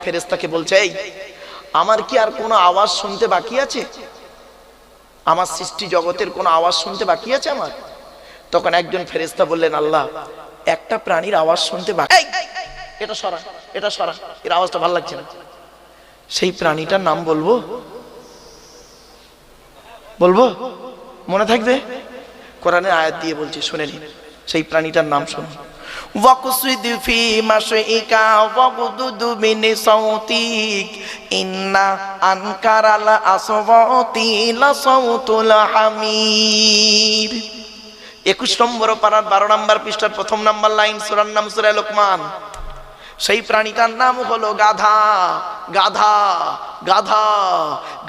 ফেরেশতাকে বলছে, এই আমার কি আর কোনো আওয়াজ শুনতে বাকি আছে? আমার সৃষ্টি জগতের কোনো আওয়াজ শুনতে বাকি আছে আমার? তখন একজন ফেরেশতা বললেন, আল্লাহ, একটা প্রাণীর আওয়াজ শুনতে বাকি। এটা সরা, এটা সরা, এর আওয়াজটা ভালো লাগছে না। সেই প্রাণীটার নাম বলবো? বলবো? মনে থাকবে? কোরআনের আয়াত দিয়ে বলছি, শুনে নিন। সেই প্রাণীটার নাম শুনুন। ওয়াকসিদ ফি মাশইকা ওয়াগদুদ মিন সাউতিক ইন্না আনকারাল আসওয়াতি লাসাউতুল হামির। 21 নম্বর পারার 12 নম্বর পৃষ্ঠার প্রথম নম্বর লাইন, সূরার নাম সূরা লোকমান। সেই প্রাণীটার নাম হলো গাধা। গাধা, গাধা,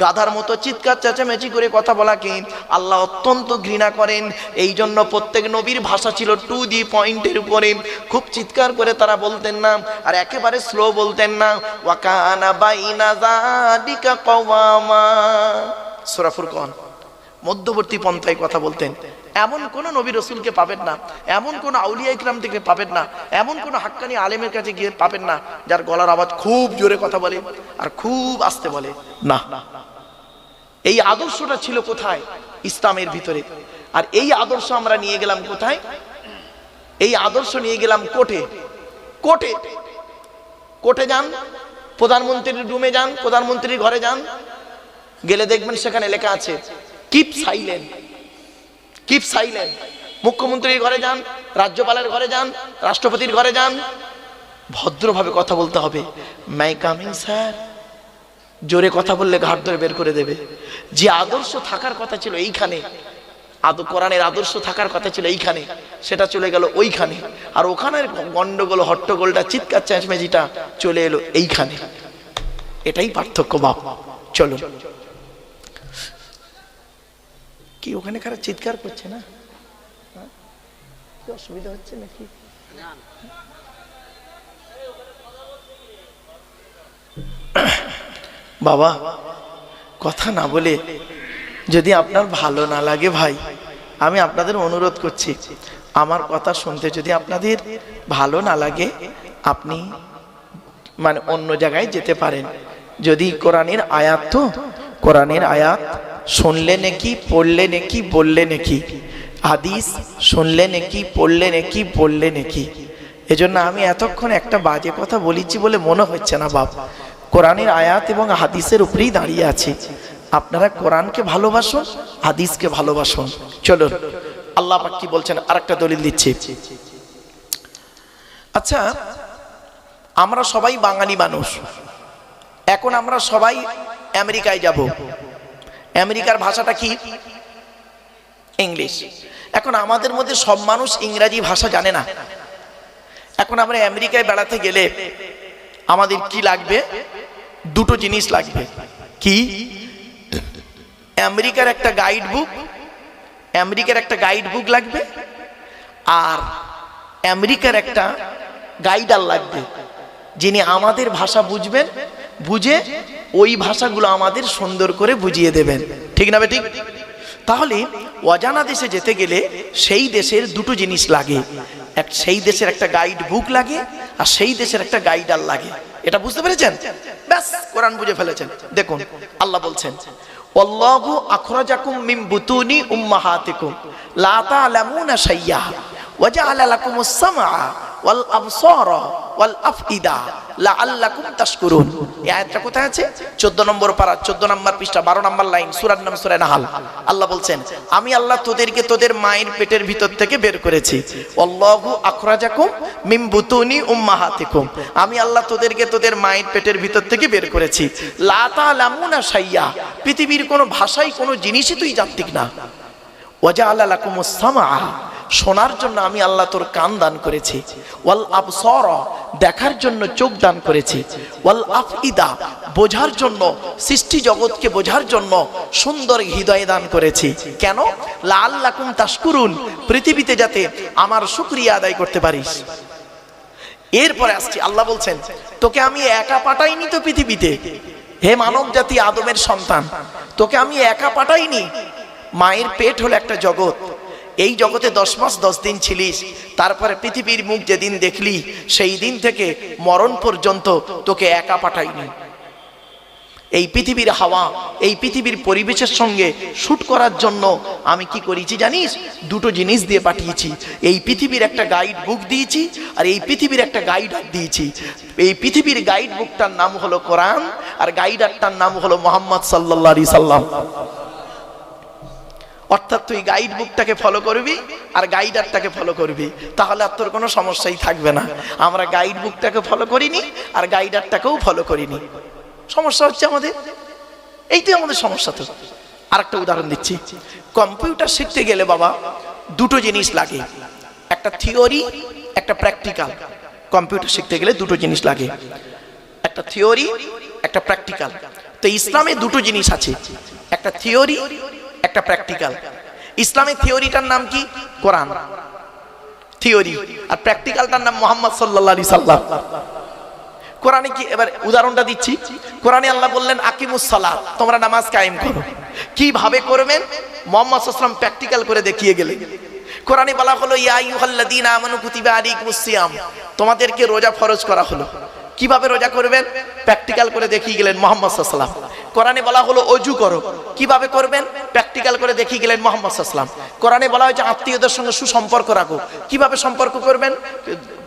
গাধার মতো চিৎকার চেঁচামেচি করে কথা বলাকে আল্লাহ অত্যন্ত ঘৃণা করেন। এই জন্য প্রত্যেক নবীর ভাষা ছিল টু দি পয়েন্টের উপরে। খুব চিৎকার করে তারা বলতেন না, আর একেবারে স্লো বলতেন না। ওয়াকানা বাইনা যালিকা কওয়ামা, সূরা ফুরকান। মধ্যবর্তী পন্থায় কথা বলতেন। এমন কোন নবী রসুলকে পাবেন না, এমন কোন আউলিয়া ইকরাম থেকে পাবেন না, এমন কোন হাক্কানি আলেমের কাছে গিয়ে পাবেন না যার গলার আওয়াজ খুব জোরে কথা বলে আর খুব আস্তে বলে না। এই আদর্শটা ছিল কোথায়? ইসলামের ভিতরে। আর এই আদর্শ আমরা নিয়ে গেলাম কোথায়? এই আদর্শ নিয়ে গেলাম কোর্টে। কোর্টে, কোর্টে যান, প্রধানমন্ত্রীর রুমে যান, প্রধানমন্ত্রীর ঘরে যান, গেলে দেখবেন সেখানে লেখা আছে কিপ সাইলেন্ট, কিপ সাইলেন্ট। মুখ্যমন্ত্রীর ঘরে যান, রাজ্যপালের ঘরে যান, রাষ্ট্রপতির ঘরে যান, ভদ্রভাবে কথা বলতে হবে। মাই কামিং স্যার। জোরে কথা বললে ঘাট ধরে বের করে দেবে। যে আদর্শ থাকার কথা ছিল এইখানে, কোরআনের আদর্শ থাকার কথা ছিল এইখানে, সেটা চলে গেল ওইখানে। আর ওখানের গন্ডগোল হট্টগোলটা, চিৎকার চেঁচামেচিটা চলে এলো এইখানে। এটাই পার্থক্য বাপ। চলো, কি ওখানে কারা চিৎকার করছে না? অসুবিধা হচ্ছে নাকি? বাবা, কথা না বলে যদি আপনার ভালো না লাগে ভাই, আমি আপনাদের অনুরোধ করছি, আমার কথা শুনতে যদি আপনাদের ভালো না লাগে, আপনি মানে অন্য জায়গায় যেতে পারেন। যদি কোরআনের আয়াত, তো কোরআনের আয়াত শুনলে নাকি, পড়লে নাকি, বললে নাকি, হাদিস শুনলে নাকি, পড়লে নাকি, বললে নাকি। এজন্য আমি এতক্ষণ একটা বাজে কথা বলেছি বলে মনে হচ্ছে না বাপ। কোরআনের আয়াত এবং হাদিসের উপরেই দাঁড়িয়ে আছি। আপনারা কোরআনকে ভালোবাসুন, হাদিসকে ভালোবাসুন। চলুন, আল্লাহ পাক কি বলছেন আরেকটা দলিল দিচ্ছি। আচ্ছা, আমরা সবাই বাঙালি মানুষ। এখন আমরা সবাই আমেরিকায় যাব। আমেরিকার ভাষাটা কি? ইংলিশ। এখন আমাদের মধ্যে সব মানুষ ইংরেজি ভাষা জানে না। এখন আমরা আমেরিকায় বেড়াতে গেলে আমাদের কি লাগবে? দুটো জিনিস লাগবে। কি? আমেরিকার একটা গাইড বুক, আমেরিকার একটা গাইড বুক লাগবে, আর আমেরিকার একটা গাইডার লাগবে, যিনি আমাদের ভাষা বুঝবেন, বুঝে ওই ভাষাগুলো আমাদের সুন্দর করে বুঝিয়ে দেবেন। ঠিক না ঠিক? তাহলে অজানা দেশে যেতে গেলে সেই দেশের দুটো জিনিস লাগে। সেই দেশের একটা গাইড বুক লাগে, আর সেই দেশের একটা গাইডার লাগে। এটা বুঝতে পেরেছেন? ব্যাস, কোরআন বুঝে ফেলেছেন। দেখুন, আল্লাহ বলছেন, আল্লাহু আখরাজাকুম মিন বুতুনি উম্মাহাতিকুম লা তা'লামুনা শাইয়্যা ওয়া জাআলা লাকুমুস সামআ ওয়াল আবসারা ওয়াল আফইদা লাআল্লাকুম তাশকুরুন। এই আয়াতটা কোথায় আছে? 14 নম্বর পারা, 14 নম্বর পৃষ্ঠা, 12 নম্বর লাইন, সূরার নাম সূরা নাহাল। আল্লাহ বলছেন, আমি আল্লাহ তোদেরকে তোদের মায়ের পেটের ভিতর থেকে বের করেছি। আল্লাহু আখরাজাকুম মিন বুতুনি উম্মাহাতিকুম, আমি আল্লাহ তোদেরকে তোদের মায়ের পেটের ভিতর থেকে বের করেছি। লা তা'লামুনা শাইয়্যা, পৃথিবীর কোনো ভাষাই কোনো জিনিসই তুই জানতিক না। ওয়া জাআলা লাকুমুস সামআ, শোনার জন্য আমি আল্লাহ তোর কান দান করেছি। ওয়াল আবসারা, দেখার জন্য চোখ দান করেছি। ওয়াল আফইদা, বোঝার জন্য, সৃষ্টি জগৎকে বোঝার জন্য সুন্দর হৃদয় দান করেছি। কেন? লাআল্লাকুম তাশকুরুন, পৃথিবীতে যাতে আমার শুকরিয়া আদায় করতে পারিস। এরপরে আসছি, আল্লাহ বলছেন, তোকে আমি একা পাঠাইনি তো পৃথিবীতে, হে মানব জাতি, আদমের সন্তান, তোকে আমি একা পাঠাইনি। মায়ের পেট হলো একটা জগৎ, এই জগতে 10 মাস 10 দিন ছিলিস, তারপরে পৃথিবীর মুখ যেদিন দেখলি সেই দিন থেকে মরণ পর্যন্ত তোকে একা পাঠাইনি। এই পৃথিবীর হাওয়া, এই পৃথিবীর পরিবেশের সঙ্গে শুট করার জন্য আমি কি করেছি জানিস? দুটো জিনিস দিয়ে পাঠিয়েছি। এই পৃথিবীর একটা গাইড বুক দিয়েছি, আর এই পৃথিবীর একটা গাইডার দিয়েছি। এই পৃথিবীর গাইড বুকটার নাম হলো কোরআন, আর গাইডারটার নাম হলো মুহাম্মদ সাল্লাল্লাহু আলাইহি সাল্লাম। অর্থাৎ তুই গাইড বুকটাকে ফলো করবি আর গাইডারটাকে ফলো করবি, তাহলে আর তোর কোনো সমস্যাই থাকবে না। আমরা গাইড বুকটাকে ফলো করিনি আর গাইডারটাকেও ফলো করিনি। সমস্যা হচ্ছে আমাদের, এইটাই আমাদের সমস্যা। তো আরেকটা উদাহরণ দিচ্ছি। কম্পিউটার শিখতে গেলে বাবা দুটো জিনিস লাগে, একটা থিওরি, একটা প্র্যাকটিক্যাল। কম্পিউটার শিখতে গেলে দুটো জিনিস লাগে, একটা থিওরি, একটা প্র্যাকটিক্যাল। তো ইসলামে দুটো জিনিস আছে, একটা থিওরি, একটা প্র্যাকটিক্যাল। ইসলামের থিওরিটার নাম কি? কোরআন থিওরি, আর প্র্যাকটিক্যালটার নাম মুহাম্মদ সাল্লাল্লাহু আলাইহি সাল্লাম। কোরআনে কি, এবার উদাহরণটা দিচ্ছি। কোরআনে আল্লাহ বললেন আকিমুস সালাত, তোমরা নামাজ কায়েম করো। কিভাবে করবেন? মুহাম্মদ সাল্লাল্লাহু আলাইহি ওয়াসাল্লাম প্র্যাকটিক্যাল করে দেখিয়ে গেলেন। কোরআনে বলা হলো ইয়া আইয়ুহাল্লাযীনা আমানু কুতিবা আলাইকুমুস সিয়াম, তোমাদেরকে রোজা ফরজ করা হলো। কিভাবে রোজা করবেন? প্র্যাকটিক্যাল করে দেখিয়ে গেলেন মুহাম্মদ সাল্লাল্লাহু আলাইহি ওয়াসাল্লাম। কোরআনে বলা হলো ওযু করো, কিভাবে করবেন? প্র্যাকটিক্যাল করে দেখিয়ে গেলেন মুহাম্মদ সাল্লাল্লাহু আলাইহি ওয়াসাল্লাম। কোরআনে বলা হয়েছে আত্মীয়দের সঙ্গে সুসম্পর্ক রাখো, কিভাবে সম্পর্ক করবেন?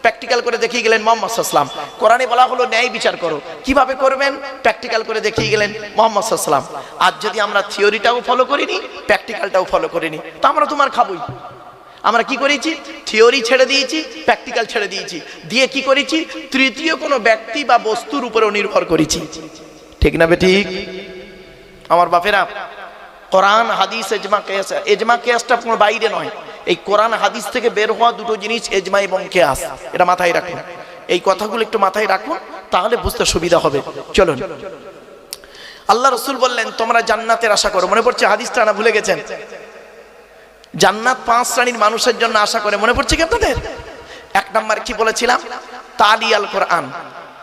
প্র্যাকটিক্যাল করে দেখিয়ে গেলেন মুহাম্মদ সাল্লাল্লাহু আলাইহি ওয়াসাল্লাম। কোরআনে বলা হলো ন্যায় বিচার করো, কিভাবে করবেন? প্র্যাকটিক্যাল করে দেখিয়ে গেলেন মুহাম্মদ সাল্লাল্লাহু আলাইহি ওয়াসাল্লাম। আজ যদি আমরা থিওরিটাও ফলো করিনি, প্র্যাকটিক্যালটাও ফলো করিনি, তা আমরা তোমার খাবই। আমরা কি করেছি? থিওরি ছেড়ে দিয়েছি, প্র্যাকটিক্যাল ছেড়ে দিয়েছি, দিয়ে কি করেছি? তৃতীয় কোনো ব্যক্তি বা বস্তুর উপরেও নির্ভর করেছি। ঠিক না বেঠিক আমার বাপেরা? কোরআন হাদিস ইজমা কিয়াস, ইজমা কিয়াসটা কোনো বাইরে নয়। এই কোরআন হাদিস থেকে বের হওয়া দুটো জিনিস ইজমা এবং কিয়াস, এটা মাথায় রাখুন। এই কথাগুলো একটু মাথায় রাখুন, তাহলে বুঝতে সুবিধা হবে। চলুন, আল্লাহ রাসূল বললেন তোমরা জান্নাতের আশা করো। মনে পড়ছে হাদিসটা? না ভুলে গেছেন? জান্নাত 5 শ্রেণীর মানুষের জন্য আশা করে। মনে পড়ছে কি আপনাদের? 1 নাম্বার কি বলেছিলাম? তালিয়াল কোরআন,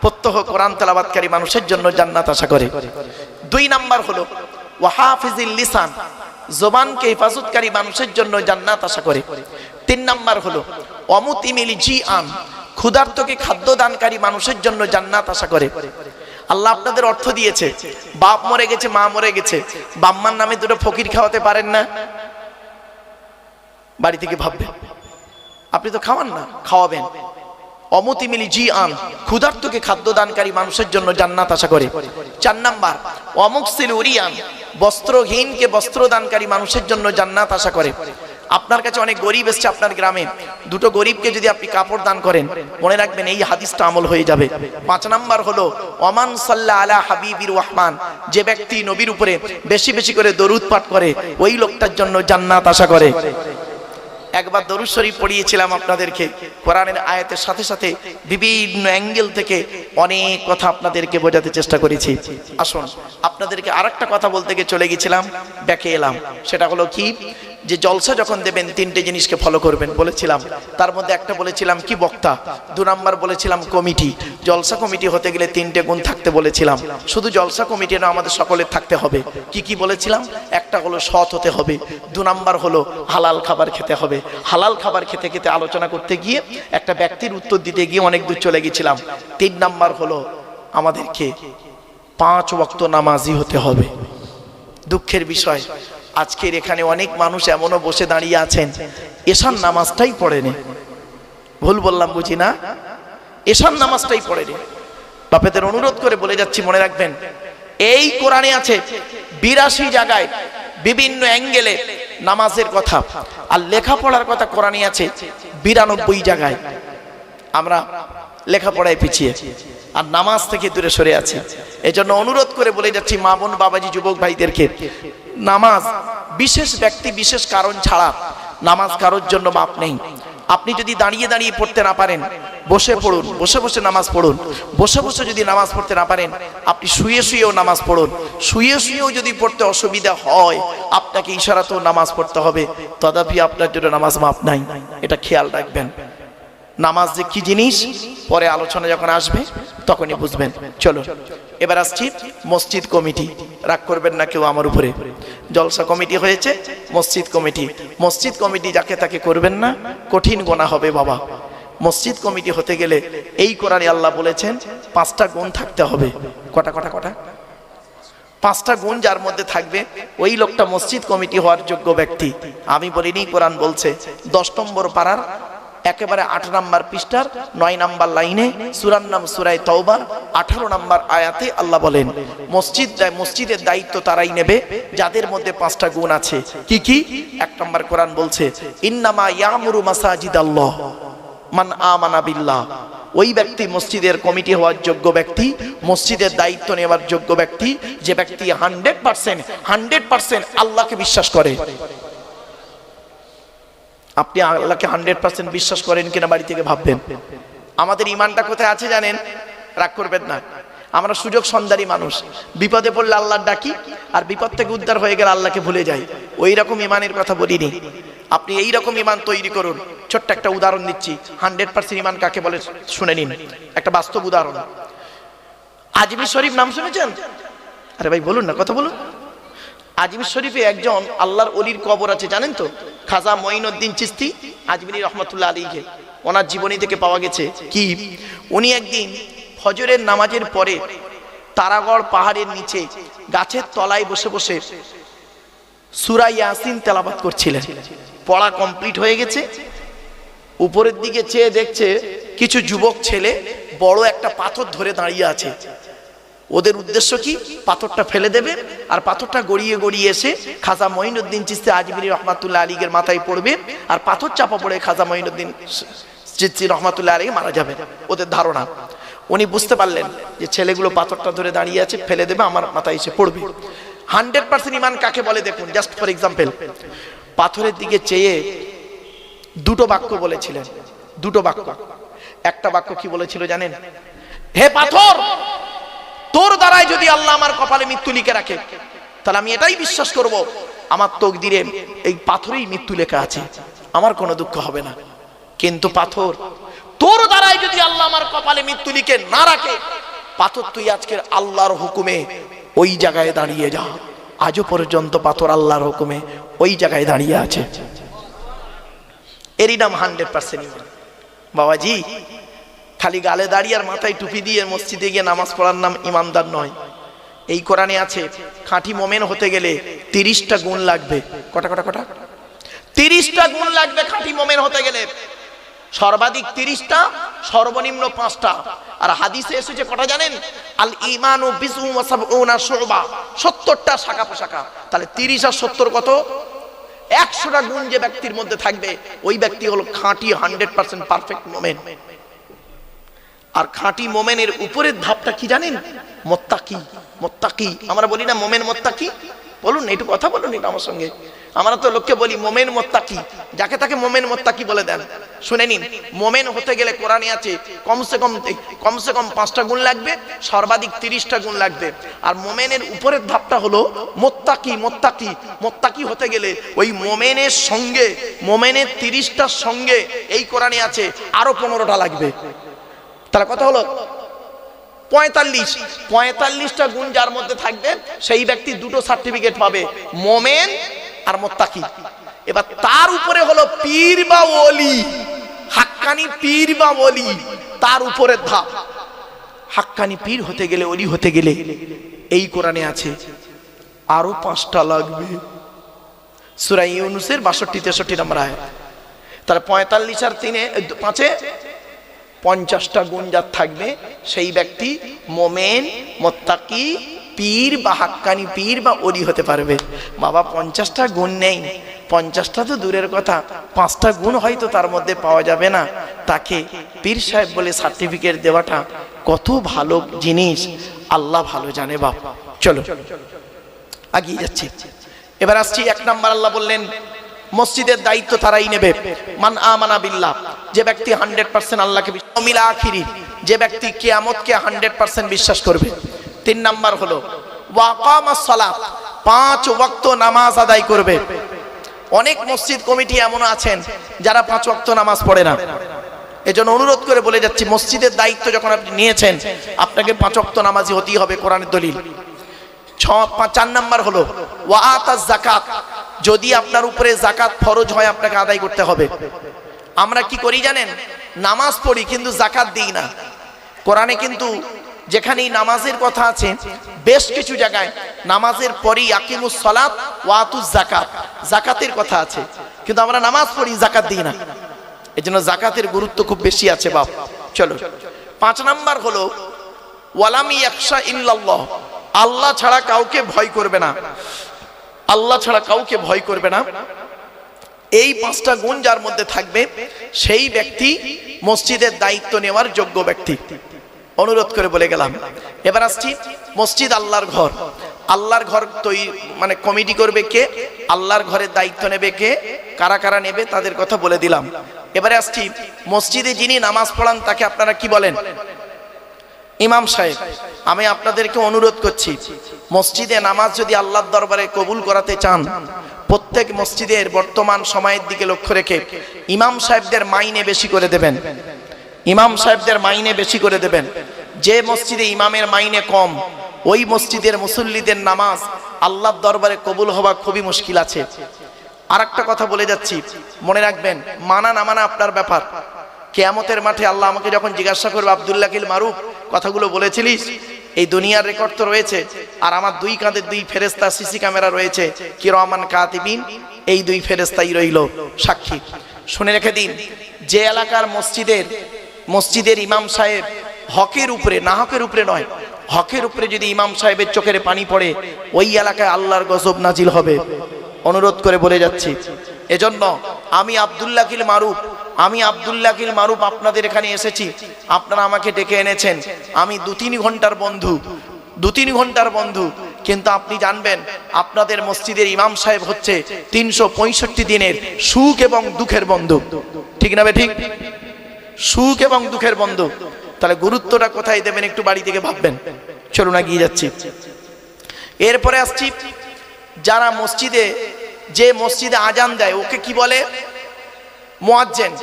প্রত্যহ কোরআন তেলাওয়াতকারী মানুষের জন্য জান্নাত আশা করে। 2 নাম্বার হলো ওয়াহাফিজিল লিসান, জবানকে হেফাজতকারী মানুষের জন্য জান্নাত আশা করে। 3 নাম্বার হলো অমুতিমিল জিআন, ক্ষুধার্তকে খাদ্য দানকারী মানুষের জন্য জান্নাত আশা করে। আল্লাহ আপনাদের অর্থ দিয়েছে, বাপ মরে গেছে, মা মরে গেছে, বাম্মার নামে দুটো ফকির খাওয়াতে পারেন না? বাড়ি থেকে ভাববেন, আপনি তো খাওয়ান না, খাওয়াবেন। অমুতিমিলি জিআন, ক্ষুধার্তকে খাদ্য দানকারী মানুষের জন্য জান্নাত আশা করে। 4 নাম্বার অমুকসিল উরিয়ান, বস্ত্রহীনকে বস্ত্র দানকারী মানুষের জন্য জান্নাত আশা করে। আপনার কাছে অনেক গরিব এসছে আপনার গ্রামে, দুটো গরিবকে যদি আপনি কাপড় দান করেন, মনে রাখবেন এই হাদিসটা আমল হয়ে যাবে। 5 নাম্বার হলো ওমান সাল্লা আলা হাবিবির রহমান, যে ব্যক্তি নবীর উপরে বেশি বেশি করে দরুদ পাঠ করে, ওই লোকটার জন্য জান্নাত আশা করে। একবার দরুদ শরীফ পড়িয়েছিলাম আপনাদেরকে, কোরআনের আয়াতের সাথে সাথে বিভিন্ন অ্যাঙ্গেল থেকে অনেক কথা আপনাদেরকে বোঝাতে চেষ্টা করেছি। আসুন, আপনাদেরকে আরেকটা কথা বলতে গিয়ে চলে গেছিলাম, ব্যাকে এলাম। সেটা হলো কি, যে জলসা যখন দেবেন 3টে জিনিসকে ফলো করবেন বলেছিলাম। তার মধ্যে একটা বলেছিলাম কি, বক্তা। 2 নাম্বার বলেছিলাম কমিটি। জলসা কমিটি হতে গেলে 3টে গুণ থাকতে বলেছিলাম। শুধু জলসা কমিটি না, আমাদের সকলের থাকতে হবে। কি কি বলেছিলাম? একটা হলো সৎ হতে হবে, 2 নাম্বার হলো হালাল খাবার খেতে হবে। হালাল খাবার খেতে খেতে আলোচনা করতে গিয়ে একটা ব্যক্তির উত্তর দিতে গিয়ে অনেক দূর চলে গেছিলাম। 3 নাম্বার হলো আমাদেরকে 5 ওয়াক্ত নামাজি হতে হবে। দুঃখের বিষয়, আজকের এখানে অনেক মানুষ এমনও বসে দাঁড়িয়ে আছেন এশার নামাজটাই পড়েনি। ভুল বললাম বুঝি না? এশার নামাজটাই পড়েনি। বাপেদের অনুরোধ করে বলে যাচ্ছি, মনে রাখবেন এই কোরআনে আছে 82 জায়গায় বিভিন্ন অ্যাঙ্গেলে নামাজের কথা, আর লেখাপড়ার কথা কোরআনে আছে 92 জায়গায়। আমরা লেখাপড়ায় পিছিয়ে আর নামাজ থেকে দূরে সরে আছি। এজন্য অনুরোধ করে বলে যাচ্ছি মা বোন বাবাজি যুবক ভাইদেরকে, নামাজ বিশেষ ব্যক্তি বিশেষ কারণ ছাড়া নামাজ কারোর জন্য মাপ নেই। আপনি যদি দাঁড়িয়ে দাঁড়িয়ে পড়তে না পারেন, বসে পড়ুন, বসে বসে নামাজ পড়ুন। বসে বসে যদি নামাজ পড়তে না পারেন, আপনি শুয়ে শুয়েও নামাজ পড়ুন। শুয়ে শুয়েও যদি পড়তে অসুবিধা হয়, আপনাকে ইশারাতেও নামাজ পড়তে হবে, তথাপি আপনার জন্য নামাজ মাপ নাই। এটা খেয়াল রাখবেন। নামাজ যে কি জিনিস পরে আলোচনা যখন আসবে তখনই বুঝবেন। চলো এবার আসছি মসজিদ কমিটি। রাগ করবেন না কেউ আমার উপরে। জলসা কমিটি হয়েছে, মসজিদ কমিটি। মসজিদ কমিটি যাকে তাকে করবেন না, কঠিন গোনা হবে বাবা। মসজিদ কমিটি হতে গেলে এই কোরআনে আল্লাহ বলেছেন 5টা গুণ থাকতে হবে। কটা কটা কটা? 5টা গুণ যার মধ্যে থাকবে ওই লোকটা মসজিদ কমিটি হওয়ার যোগ্য ব্যক্তি। আমি বলিনি, কোরআন বলছে। 10 নম্বর পারার একেবারে 8 নম্বর পৃষ্ঠার 9 নম্বর লাইনে সূরার নাম সূরা তাওবা 18 নম্বর আয়াতে আল্লাহ বলেন মসজিদের দায়িত্ব তারাই নেবে যাদের মধ্যে 5টা গুণ আছে। কি কি? 1 নম্বর কোরআন বলছে ইন্নামা ইয়ামুরু মাসাজিদাল্লাহ মান আমানা বিল্লাহ। ওই ব্যক্তি মসজিদের কমিটি হওয়ার যোগ্য ব্যক্তি, মসজিদের দায়িত্ব নেওয়ার যোগ্য ব্যক্তি, যে ব্যক্তি 100% আল্লাহকে বিশ্বাস করে। আপনি আল্লাহকে 100% বিশ্বাস করেন কিনা বাড়ি থেকে ভাববেন। আমাদের ইমানটা কোথায় আছে জানেন? রাগ করবেন না, আমরা সুযোগ সন্ধানী মানুষ। বিপদে পড়লে আল্লাহর ডাকি, আর বিপদ থেকে উদ্ধার হয়ে গেলে আল্লাহকে ভুলে যাই। ওই রকম ইমানের কথা বলিনি। আপনি এই রকম ইমান তৈরি করুন। ছোট্ট একটা উদাহরণ দিচ্ছি, 100% ইমান কাকে বলে শুনে নিন। একটা বাস্তব উদাহরণ, আজমির শরীফ নাম শুনেছেন? আরে ভাই বলুন না, কথা বলুন। আজমির শরীফে একজন আল্লাহর ওলির কবর আছে, জানেন তো? খাজা মঈনুদ্দিন চিশতি আজমিরি রহমাতুল্লাহ আলাইহি, ওনার জীবনী থেকে পাওয়া গেছে কি উনি একদিন ফজরের নামাজের পরে তারাগড় পাহাড়ের নিচে গাছের তলায় বসে বসে সূরা ইয়াসিন তেলাওয়াত করছিলেন। পড়া কমপ্লিট হয়ে গেছে, উপরের দিকে চেয়ে দেখছে কিছু যুবক ছেলে বড় একটা পাথর ধরে দাঁড়িয়ে আছে। ওদের উদ্দেশ্য কি? পাথরটা ফেলে দেবে, আর পাথরটা গড়িয়ে গড়িয়ে এসে খাজা মঈনুদ্দিন চিশতি আজমিরি রহমাতুল্লাহ আলাইহির মাথায় পড়বে, আর পাথর চাপা পড়ে খাজা মঈনুদ্দিন চিশতি রহমাতুল্লাহ আলাইহি মারা যাবে, ওদের ধারণা। উনি বুঝতে পারলেন যে ছেলেগুলো পাথরটা ধরে দাঁড়িয়ে আছে, ফেলে দেবে, আমার মাথায় এসে পড়বে। 100% ইমান কাকে বলে দেখুন। জাস্ট ফর এক্সাম্পল, পাথরের দিকে চেয়ে 2টো বাক্য বলেছিলেন, 2টো বাক্য। একটা বাক্য কি বলেছিল জানেন? হে পাথর, তোর দ্বারাই যদি আল্লাহ আমার কপালে মৃত্যু লিখে রাখে, তাহলে আমি এটাই বিশ্বাস করব আমার তকদিরে এই পাথরেই মৃত্যু লেখা আছে, আমার কোনো দুঃখ হবে না। কিন্তু পাথর, তোর দ্বারাই যদি আল্লাহ আমার কপালে মৃত্যু লিখে না রাখে, পাথর তুই আজকের আল্লাহর হুকুমে ওই জায়গায় দাঁড়িয়ে যা। আজও পর্যন্ত পাথর আল্লাহর হুকুমে ওই জায়গায় দাঁড়িয়ে আছে। এরই নাম 100% ইমান। বাবাজি, খালি গালে দাঁড়িয়ে আর মাথায় টুপি দিয়ে মসজিদে গিয়ে নামাজ পড়ার নাম ইমানদার নয়। এই কোরআনে আছে খাঁটি মোমেন হতে গেলে 30টা গুণ লাগবে। কটা কটা কটা? 30টা গুণ লাগবে খাঁটি মোমেন হতে গেলে। সর্বাধিক 30টা, সর্বনিম্ন 5টা। আর হাদিসে এসেছে কটা জানেন? আল ঈমানু বিসউ ওয়া সাবউনা শুবা, 70টা শাখা প্রশাখা। তাহলে 30 আর 70 কত? 100টা গুণ যে ব্যক্তির মধ্যে থাকবে, ওই ব্যক্তি হলো খাঁটি 100% পারফেক্ট মোমেন। আর খাঁটি মোমেনের উপরের ধাপটা কি জানেন? মুত্তাকি। মুত্তাকি আমরা বলি না মোমেন মুত্তাকি? বলুন একটু কথা বলুন এটা আমার সঙ্গে। আমরা তো লোককে বলি মোমেন মুত্তাকি, যাকে তাকে মোমেন মুত্তাকি বলে দেন। শুনে নিন, মোমেন হতে গেলে কোরআনে আছে কমসে কম 5টা গুণ লাগবে, সর্বাধিক 30টা গুণ লাগবে। আর মোমেনের উপরের ধাপটা হলো মুত্তাকি। মুত্তাকি মুত্তাকি হতে গেলে ওই মোমেনের সঙ্গে, মোমেনের 30টার সঙ্গে এই কোরআনে আছে আরো 15টা লাগবে। তাহলে কথা হলো 45টা গুণ যার মধ্যে থাকবে, সেই ব্যক্তি 2টো সার্টিফিকেট পাবে, মোমেন আর মুত্তাকি। এবার তার উপরে হলো পীর বা ওলি, হাক্কানি পীর বা ওলি, তার উপরের ধাপ। হাক্কানি পীর হতে গেলে, ওলি হতে গেলে এই কোরআনে আছে আরো 5টা লাগবে। সূরা ইউনূসের 62-63 নম্বর আয়াত। তাহলে 45 আর 5-এ 50টা গুণ যার থাকবে, সেই ব্যক্তি মোমেন, মুত্তাকি, পীর বা হাক্কানি পীর বা ওলি হতে পারবে। বাবা 50টা গুণ নেই, 50টা তো দূরের কথা, 5টা গুণ হয়তো তার মধ্যে পাওয়া যাবে না, তাকে পীর সাহেব বলে সার্টিফিকেট দেওয়াটা কত ভালো জিনিস আল্লাহ ভালো জানে। বাপ চলো আগিয়ে যাচ্ছি। এবার আসছি 1 নাম্বার। আল্লাহ বললেন মসজিদের দায়িত্ব তারাই নেবে। মান আমানা বিল্লাহ, যে ব্যক্তি 100% আল্লাহকে মিল আখিরি, যে ব্যক্তি কিয়ামতকে 100% বিশ্বাস করবে। 3 নাম্বার হলো ওয়াকামাস সালাত, 5 ওয়াক্ত নামাজ আদায় করবে। অনেক মসজিদ কমিটি এমন আছেন যারা 5 ওয়াক্ত নামাজ পড়ে না। এজন্য অনুরোধ করে বলে যাচ্ছি, মসজিদের দায়িত্ব যখন আপনি নিয়েছেন, আপনাকে 5 ওয়াক্ত নামাজি হতেই হবে। কোরআনের দলিল 4 নাম্বার হলো ওয়াআতাজ যাকাত, যদি আপনার উপরে যাকাত ফরজ হয় আপনাকে আদায় করতে হবে। আমরা কি করি জানেন, নামাজ পড়ি কিন্তু যাকাত দিই না। কোরআনে কিন্তু যেখানেই নামাজের কথা আছে বেশ কিছু জায়গায় নামাজের পরেই আকিমুস সালাত ওয়া আতুজ যাকাত, যাকাতের কথা আছে, কিন্তু আমরা নামাজ পড়ি যাকাত দিই না। এজন্য যাকাতের গুরুত্ব খুব বেশি আছে বাপ। চলো 5 নাম্বার হলো ওয়ালাম ইয়াখশা ইল্লাল্লাহ, আল্লাহ ছাড়া কাউকে ভয় করবে না, আল্লাহ ছাড়া কাউকে ভয় করবে না। এই 5টা গুণ যার মধ্যে থাকবে সেই ব্যক্তি মসজিদের দায়িত্ব নেওয়ার যোগ্য ব্যক্তি। অনুরোধ করে বলে গেলাম। এবার আসছি মসজিদ আল্লাহর ঘর, আল্লাহর ঘর তৈরি মানে কমিটি করবে কে, আল্লাহর ঘরের দায়িত্ব নেবে কে, কারা কারা নেবে তাদের কথা বলে দিলাম। এবারে আসছি মসজিদে যিনি নামাজ পড়ান তাকে আপনারা কি বলেন, ইমাম সাহেব। আমি আপনাদেরকে অনুরোধ করছি মসজিদে নামাজ যদি আল্লাহর দরবারে কবুল করাতে চান প্রত্যেক মসজিদের বর্তমান সময়ের দিকে লক্ষ্য রেখে ইমাম সাহেবদের মাইনে বেশি করে দেবেন, ইমাম সাহেবদের মাইনে বেশি করে দেবেন। যে মসজিদে ইমামের মাইনে কম ওই মসজিদের মুসল্লিদের নামাজ আল্লাহর দরবারে কবুল হওয়া খুবই মুশকিল আছে। আরেকটা কথা বলে যাচ্ছি, মনে রাখবেন মানা না মানা আপনার ব্যাপার। কিয়ামতের মাঠে আল্লাহ আমাকে যখন জিজ্ঞাসা করবে আব্দুল্লাহিল মারুফ কথাগুলো বলেছিলিস, এই দুনিয়ার রেকর্ড তো রয়েছে আর আমার 2 কাঁধে 2 ফেরেশতা সিসি ক্যামেরা রয়েছে কিরামান কাতিবিন, এই 2 ফেরেশতাই রইল সাক্ষী। শুনে রেখে দিন, যে এলাকার মসজিদের ইমাম সাহেব হকের উপরে, না হকের উপরে নয়, হকের উপরে যদি ইমাম সাহেবের চোখের পানি পড়ে ওই এলাকায় আল্লাহর গজব নাজিল হবে। অনুরোধ করে বলে যাচ্ছি। এজন্য আমি আব্দুল্লাহিল মারুফ আপনাদের এখানে এসেছি, আপনারা আমাকে ডেকে এনেছেন, আমি 2-3 ঘন্টার বন্ধু, কিন্তু আপনি জানবেন আপনাদের মসজিদের ইমাম সাহেব হচ্ছে 365 দিনের সুখ এবং দুঃখের বন্ধু। ঠিক না ঠিক? সুখ এবং দুঃখের বন্ধু। তাহলে গুরুত্বটা কোথায় দেবেন একটু বাড়ি থেকে ভাববেন। চলুন এগিয়ে যাচ্ছি। এরপরে আসছি যারা যে মসজিদে আজান দেয় ওকে কি বলে, মুয়াজ্জিন।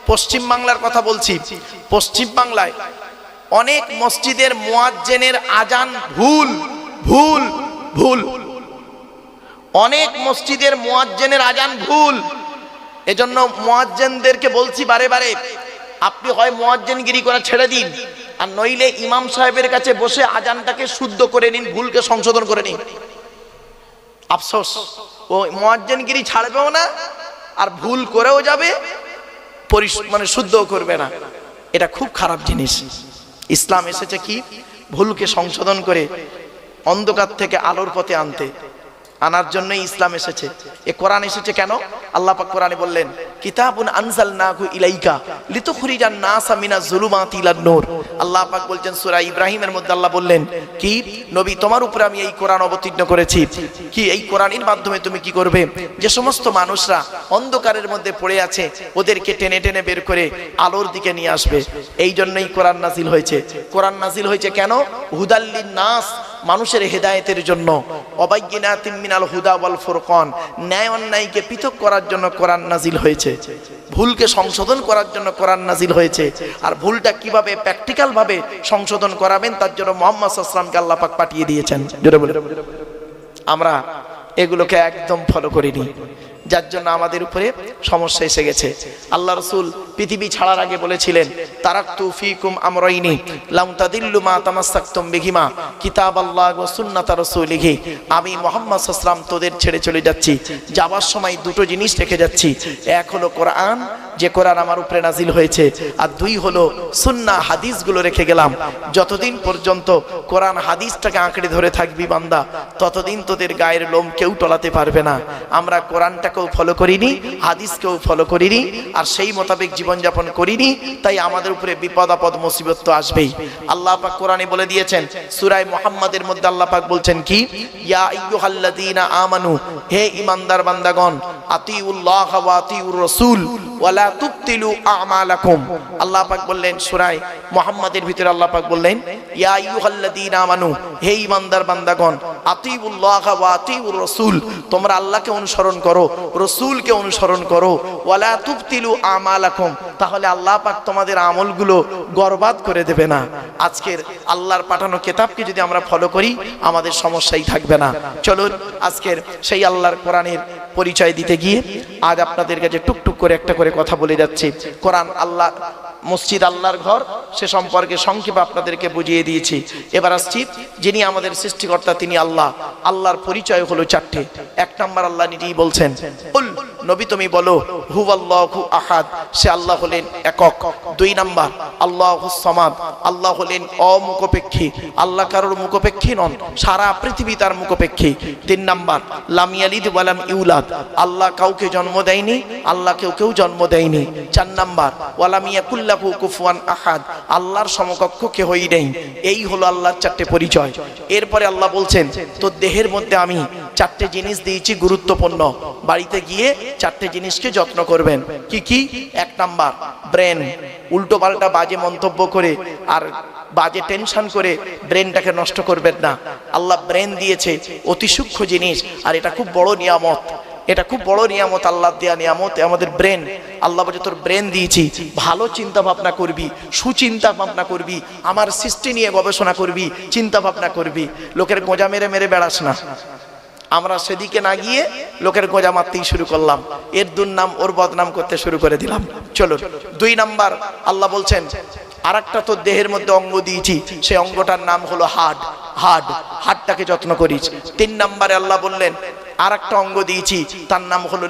পশ্চিম বাংলার কথা বলছি, পশ্চিম বাংলায় অনেক মসজিদের মুয়াজ্জিনের আজান ভুল, অনেক মসজিদের মুয়াজ্জিনের আজান ভুল। এজন্য মুয়াজ্জিনদেরকে বলছি বারে বারে, আপনি হয় মুয়াজ্জিনগিরি করা ছেড়ে দিন আর নইলে ইমাম সাহেবের কাছে বসে আজানটাকে শুদ্ধ করে নিন, ভুলকে সংশোধন করে নিন। আফসোস, ও মুয়াজ্জিনগিরি ছাড়বেও না আর ভুল করেও যাবে, মানে শুদ্ধও করবে না। এটা খুব খারাপ জিনিস। ইসলাম এসেছে কি, ভুলকে সংশোধন করে অন্ধকার থেকে আলোর পথে আনার জন্যই ইসলাম এসেছে। এ কোরআন এসেছে কেন? আল্লাহ পাক কোরআনে বললেন কিতাবুন আনজালনাহু ইলাইকা লিতুখরিজান নাসা মিনাজ যুলুমাতি ইলান নূর। আল্লাহ পাক বলছেন সূরা ইব্রাহিমের মধ্যে আল্লাহ বললেন কি, নবী তোমার উপরে আমি এই কোরআন অবতীর্ণ করেছি, কি এই কোরআনের মাধ্যমে তুমি কি করবে, যে সমস্ত মানুষরা অন্ধকারের মধ্যে পড়ে আছে ওদেরকে টেনে টেনে বের করে আলোর দিকে নিয়ে আসবে। এই জন্যই কোরআন নাজিল হয়েছে। কোরআন নাজিল হয়েছে কেন? হুদাল্লিন নাস, মানুষের হেদায়েতের জন্য। অবায়্যিনাতিম মিনাল হুদা ওয়াল ফুরকান, ন্যায় অন্যায়কে পৃথক করার জন্য কোরআন নাজিল হয়েছে। ভুলকে সংশোধন করার জন্য কোরআন নাজিল হয়েছে। আর ভুলটা কিভাবে প্র্যাকটিক্যাল ভাবে সংশোধন করাবেন তার জন্য মুহাম্মদ সাল্লাল্লাহু আলাইহি ওয়াসাল্লামকে আল্লাহ পাক পাঠিয়ে দিয়েছেন। জোরে বলে, আমরা এগুলোকে একদম ফলো করিনি, যার জন্য আমাদের উপরে সমস্যা এসে গেছে। আল্লাহ রাসূল পৃথিবী ছাড়ার আগে বলেছিলেন তারাকতু ফীকুম আমরাইনি লাম তাদিল্লু মা তামাসসাকতুম বিহিমা কিতাবাল্লাহ ওয়া সুন্নাত রাসূলিহি। আমি মুহাম্মদ সাল্লাল্লাহু আলাইহি ওয়াসাল্লাম তোদের ছেড়ে চলে যাচ্ছি, যাবার সময় 2টো জিনিস রেখে যাচ্ছি। এক হলো কোরআন, যে কোরআন আমার উপরে নাজিল হয়েছে, আর 2 হলো সুন্নাহ হাদিসগুলো রেখে গেলাম। যতদিন পর্যন্ত কোরআন হাদিসটাকে আঁকড়ে ধরে থাকবি বান্দা, ততদিন তোদের গায়ের লোম কেউ টলাতে পারবে না। আমরা কোরআনটাকেও ফলো করিনি, হাদিসকেও ফলো করিনি, আর সেই মোতাবেক জীবনযাপন করিনি, তাই আমাদের উপরে বিপদ আপদ মুসিবত তো আসবেই। আল্লাহ পাক কোরআনে বলে দিয়েছেন সূরা মুহাম্মাদের মধ্যে আল্লাহ পাক বলছেন কি, ইয়া আইয়ুহাল্লাযীনা আমানু, হে ঈমানদার বান্দাগণ, আতিউল্লাহ ওয়া আতিউর রাসূল ওয়া লা তুবতিলু আমালাকুম। আল্লাহ পাক বললেন সূরা মুহাম্মাদের ভিতরে আল্লাহ পাক বললেন ইয়া আইয়ুহাল্লাযীনা আমানু, হে ঈমানদার বান্দাগণ, আতিউল্লাহ ওয়া আতিউর রাসূল, তোমরা আল্লাহকে অনুসরণ করো, রাসূলকে অনুসরণ করো। ওয়ালা তুবতিলু আমালাকুম, তাহলে আল্লাহ পাক তোমাদের আমলগুলো বরবাদ করে দেবে না। আজকের আল্লাহর পাঠানো কিতাবকে যদি আমরা ফলো করি আমাদের সমস্যাই থাকবে না। চলুন আজকের সেই আল্লাহর কোরআনের পরিচয় দিতে গিয়ে আজ আপনাদের কাছে টুকটুক করে একটা করে কথা বলে যাচ্ছি। কোরআন আল্লাহ, মসজিদ আল্লাহর ঘর, সে সম্পর্কে সংক্ষেপে আপনাদেরকে বুঝিয়ে দিয়েছি। এবার আসছি যিনি আমাদের সৃষ্টিকর্তা, তিনি আল্লাহ। আল্লাহর পরিচয় হলো চারটে। এক নম্বর আল্লাহ নিজেই বলছেন, কুল, নবী তুমি বলো, হুয়াল্লাহু আহাদ, সে আল্লাহ হলেন একক। দুই নাম্বার আল্লাহুস সামাদ, আল্লাহ হলেন অমুখপেক্ষী, আল্লাহ কারোর মুখপেক্ষী নন, সারা পৃথিবী তার মুখপেক্ষী। তিন নাম্বার লাম ইয়ালিদ ওয়া লাম ইউলাদ, আল্লাহ কাউকে জন্ম দেয়নি, আল্লাহ কেউ জন্ম দেয়নি। চার নাম্বার ওয়ালাম ইয়াকুল লাহু কুফুয়ান আহাদ, আল্লাহর সমকক্ষ কেউই নেই। এই হলো আল্লাহর চারটে পরিচয়। এরপরে আল্লাহ বলছেন, তো দেহের মধ্যে আমি চারটে জিনিস দিয়েছি গুরুত্বপূর্ণ, বাড়িতে গিয়ে চারটে জিনিসকে যত্ন করবেন। কি কি? এক নাম্বার ব্রেন, উল্টো পাল্টা বাজে মন্তব্য করে আর বাজে টেনশন করে ব্রেনটাকে নষ্ট করবেন না। আল্লাহ ব্রেন দিয়েছে, অতি সূক্ষ্ম জিনিস, আর এটা খুব বড় নিয়ামত, এটা খুব বড় নিয়ামত, আল্লাহ দেয়া নিয়ামত আমাদের ব্রেন। আল্লাহ বলে তোর ব্রেন দিয়েছি, ভালো চিন্তা ভাবনা করবি, সুচিন্তা ভাবনা করবি, আমার সৃষ্টি নিয়ে গবেষণা করবি, চিন্তা ভাবনা করবি। লোকের গোঁজা মেরে মেরে বেড়াস না। আমরা সেদিকে না গিয়ে লোকের গোঁজা মারতেই শুরু করলাম, এর দুর্নাম ওর বদনাম করতে শুরু করে দিলাম। চলো, দুই নাম্বার আল্লাহ বলছেন, আর একটা তো দেহের মধ্যে অঙ্গ দিয়েছি, সেই অঙ্গটার নাম হলো হার্ট, হার্টটাকে যত্ন করিস। তিন নাম্বারে আল্লাহ বললেন, আর একটা অঙ্গ দিয়েছি, তার নাম হলো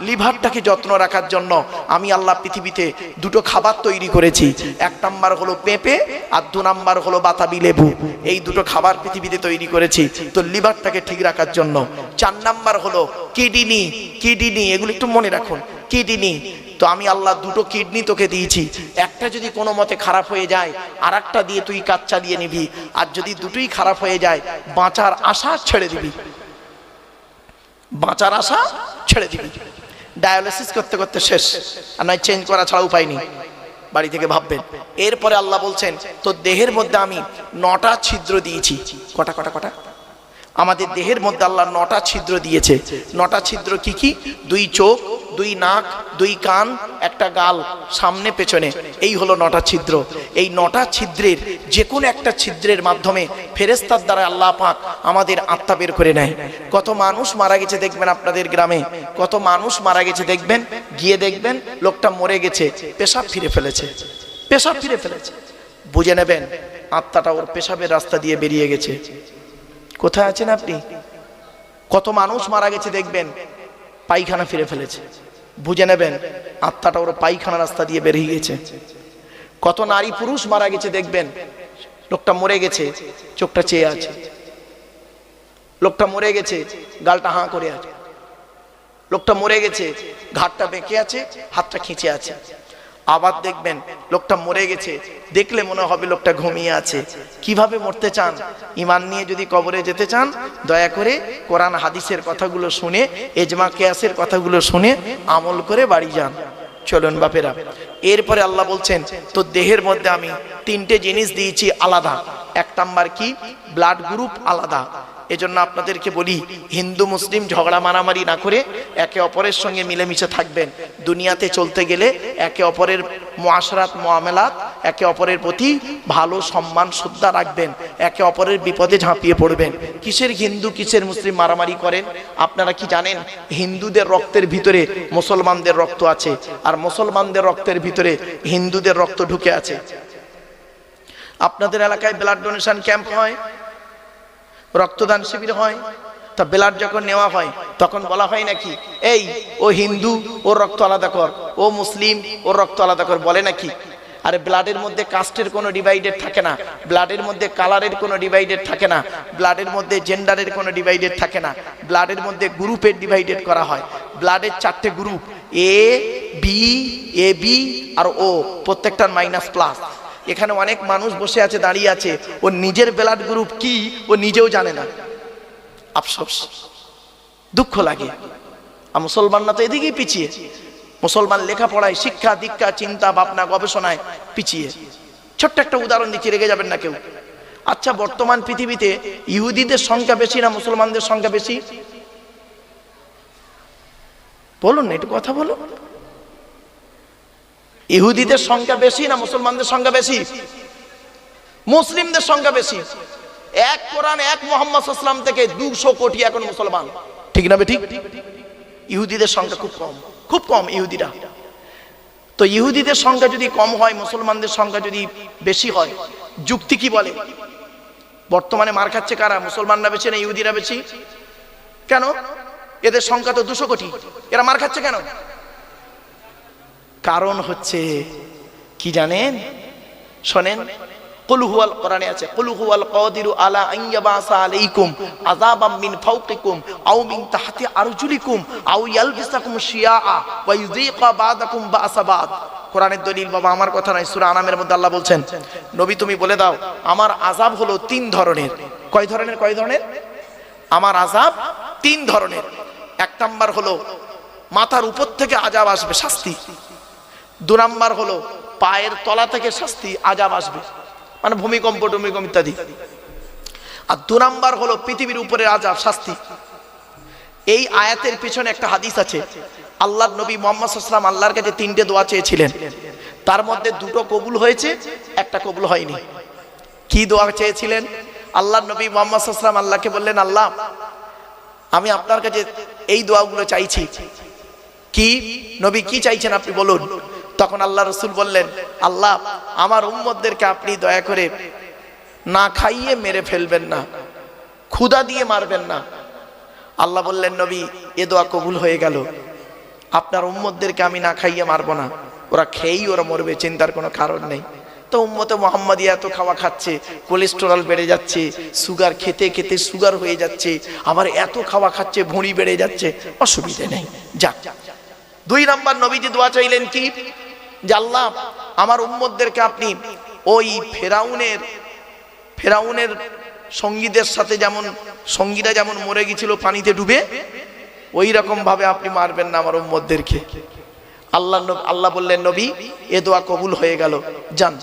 লিভারটাকে যত্ন রাখার জন্য আমি আল্লাহ পৃথিবীতে দুটো খাবার তৈরি করেছি। এক নাম্বার হলো পেঁপে, আর দু নাম্বার হলো বাতাবি লেবু। এই দুটো খাবার পৃথিবীতে তৈরি করেছি তো লিভারটাকে ঠিক রাখার জন্য। চার নাম্বার হলো কিডনি, এগুলো একটু মনে রাখুন, কিডনি। তো আমি আল্লাহ দুটো কিডনি তোকে দিয়েছি, একটা যদি কোনো মতে খারাপ হয়ে যায় আর একটা দিয়ে তুই কাজ চালিয়ে নিবি, আর যদি দুটোই খারাপ হয়ে যায় বাঁচার আশা ছেড়ে দিবি, ডায়ালিসিস করতে করতে শেষ, আর নয় চেঞ্জ করা ছাড়া উপায় নেই, বাড়ি থেকে ভাববেন। এরপরে আল্লাহ বলছেন, তো দেহের মধ্যে আমি 9টা ছিদ্র দিয়েছি। কটা? আমাদের দেহের মধ্যে আল্লাহ 9টা ছিদ্র দিয়েছে। 9টা ছিদ্র কি কি? 2 চোখ, 2 নাক, 2 কান, একটা গাল, সামনে পেছনে, এই হলো 9টা ছিদ্র। এই 9টা ছিদ্রের যে কোনো একটা ছিদ্রের মাধ্যমে ফেরেশতার দ্বারা আল্লাহ পাক আমাদের আত্মা বের করে নেয়। কত মানুষ মারা গেছে দেখবেন আপনাদের গ্রামে, কত মানুষ মারা গেছে দেখবেন, গিয়ে দেখবেন লোকটা মরে গেছে, পেশাব ফিরে ফেলেছে, বুঝে নেবেন আত্মাটা ওর পেশাবের রাস্তা দিয়ে বেরিয়ে গেছে। কোথায় আছেন আপনি? কত মানুষ মারা গেছে দেখবেন পায়খানা ফিরে ফেলেছে, বুঝে নেবেন আত্মাটা ওর পায়খানা রাস্তা দিয়ে বেরিয়ে গেছে। কত নারী পুরুষ মারা গেছে দেখবেন, লোকটা মরে গেছে, চোখটা চেয়ে আছে, লোকটা মরে গেছে, গালটা হাঁ করে আছে, লোকটা মরে গেছে, ঘাটটা বেঁকে আছে, হাতটা খিঁচে আছে। আবার দেখবেন লোকটা মরে গেছে, দেখলে মনে হবে লোকটা ঘুমিয়ে আছে। কিভাবে মরতে চান? ঈমান নিয়ে যদি কবরে যেতে চান, দয়া করে কোরআন হাদিসের কথাগুলো শুনে, ইজমা কিয়াসের কথাগুলো শুনে আমল করে বাড়ি যান। চলুন বাপেরা, এরপরে আল্লাহ বলছেন, তো দেহের মধ্যে আমি 3টে জিনিস দিয়েছি আলাদা। এক নাম্বার কি? ব্লাড গ্রুপ আলাদা। এজন্য আপনাদেরকে বলি, হিন্দু মুসলিম ঝগড়া মারামারি না করে একে অপরের সঙ্গে মিলেমিশে থাকবেন। দুনিয়াতে চলতে গেলে একে অপরের মুআশরাত মুআমালাত, একে অপরের প্রতি ভালো সম্মান শ্রদ্ধা রাখবেন, একে অপরের বিপদে ঝাঁপিয়ে পড়বেন। কিসের হিন্দু কিসের মুসলিম মারামারি করেন? আপনারা কি জানেন হিন্দুদের রক্তের ভিতরে মুসলমানদের রক্ত আছে, আর মুসলমানদের রক্তের ভিতরে হিন্দুদের রক্ত ঢুকে আছে। আপনাদের এলাকায় ব্লাড ডোনেশন ক্যাম্প হয়, রক্তদান শিবির হয়, তা ব্লাড যখন নেওয়া হয় তখন বলা হয় নাকি, এই ও হিন্দু ওর রক্ত আলাদা কর, ও মুসলিম ওর রক্ত আলাদা কর, বলে নাকি? আরে ব্লাডের মধ্যে কাস্টের কোনো ডিভাইডেড থাকে না, ব্লাডের মধ্যে কালারের কোনো ডিভাইডেড থাকে না, ব্লাডের মধ্যে জেন্ডারের কোনো ডিভাইডেড থাকে না, ব্লাডের মধ্যে গ্রুপের ডিভাইডেড করা হয়। ব্লাডের 4টে গ্রুপ, এ বি আর ও, প্রত্যেকটার -+। এখানে অনেক মানুষ বসে আছে, দাঁড়িয়ে আছে, ও নিজের ব্লাড গ্রুপ কি ও নিজেও জানে না। আফসোস, দুঃখ লাগে। আর মুসলমানরা তো এদিকেই পিছিয়ে। মুসলমান লেখাপড়ায়, শিক্ষা দীক্ষা, চিন্তা ভাবনা, গবেষণায় পিছিয়ে। ছোট্ট একটা উদাহরণ দিচ্ছি, রেগে যাবেন না কেউ। আচ্ছা, বর্তমান পৃথিবীতে ইহুদিদের সংখ্যা বেশি না মুসলমানদের সংখ্যা বেশি? বলুন না, একটু কথা বলুন। ইহুদিদের সংখ্যা বেশি না মুসলমানদের সংখ্যা বেশি? মুসলিমদের সংখ্যা বেশি। এক কোরআন, এক মুহাম্মদ সাল্লাল্লাহু আলাইহি ওয়াসাল্লাম থেকে 200 কোটি এখন মুসলমান, ঠিক না ঠিক? ইহুদিদের সংখ্যা খুব কম, খুব কম ইহুদিরা। তো ইহুদিদের সংখ্যা যদি কম হয়, মুসলমানদের সংখ্যা যদি বেশি হয়, যুক্তি কি বলে? বর্তমানে মার খাচ্ছে কারা? মুসলমানরা বেশি না ইহুদিরা বেশি? কেন? এদের সংখ্যা তো 200 কোটি, এরা মার খাচ্ছে কেন? কারণ হচ্ছে কি জানেন? শোনেন, কুল হুয়াল, কোরআনে আছে, কুল হুয়াল কাদিরু আলা আন ইয়াবাসা আলাইকুম আযাবাম মিন ফাওকিকুম আও মিন তাহতি আরজুলিকুম আও ইয়ালবিসাকুম শিয়াআ ওয়া ইউযীকা বা'দাকুম বা'সা বা'দ। কোরআনের দলিল বাবা, আমার কথা নয়। সূরা আনামের মধ্যে আল্লাহ বলছেন, নবী তুমি বলে দাও আমার আযাব হলো 3 ধরনের। কয় ধরনের? কয় ধরনের? আমার আযাব 3 ধরনের। এক নাম্বার হলো মাথার উপর থেকে আযাব আসবে, শাস্তি। 2 নাম্বার হলো পায়ের তলা থেকে শাস্তি, আযাব আসবে, মানে ভূমিকম্প টুমিকম্প ইত্যাদি। আর 2 নাম্বার হলো পৃথিবীর উপরে আযাব, শাস্তি। এই আয়াতের পিছনে একটা হাদিস আছে। আল্লাহর নবী মুহাম্মদ সাল্লাল্লাহু আলাইহি ওয়াসাল্লাম আল্লাহর কাছে 3টে দোয়া চেয়েছিলেন, তার মধ্যে 2টো কবুল হয়েছে, একটা কবুল হয়নি। কি দোয়া চেয়েছিলেন? আল্লাহর নবী মুহাম্মদ সাল্লাল্লাহু আলাইহি ওয়াসাল্লাম আল্লাহকে বললেন, আল্লাহ আমি আপনার কাছে এই দোয়াগুলো চাইছি। কি নবী কি চাইছেন আপনি বলুন। তখন আল্লাহ রাসূল বললেন, আল্লাহ আমার উম্মতদেরকে আপনি দয়া করে না খাইয়ে মেরে ফেলবেন না, ক্ষুধা দিয়ে মারবেন না। আল্লাহ বললেন, নবী এ দোয়া কবুল হয়ে গেল, আপনার উম্মতদেরকে আমি না খাইয়ে মারবো না, ওরা খেয়েই ওরা মরবে, চিন্তার কোনো কারণ নেই। তো উম্মতে মুহাম্মাদিয়া এত খাওয়া খাচ্ছে, কোলেস্টেরল বেড়ে যাচ্ছে, সুগার খেতে খেতে সুগার হয়ে যাচ্ছে, আবার এত খাওয়া খাচ্ছে ভুঁড়ি বেড়ে যাচ্ছে, অসুবিধে নেই, যাক। 2 নাম্বার নবীজি দোয়া চাইলেন কি? যে আল্লাহ আমার উম্মতদেরকে আপনি ওই ফেরাউনের সঙ্গীদের সাথে, যেমন সঙ্গীরা যেমন মরে গিয়েছিল পানিতে ডুবে, ওই রকম ভাবে আপনি মারবেন না আমার উম্মতদেরকে। আল্লাহ বললেন, নবী এ দোয়া কবুল হয়ে গেল, যান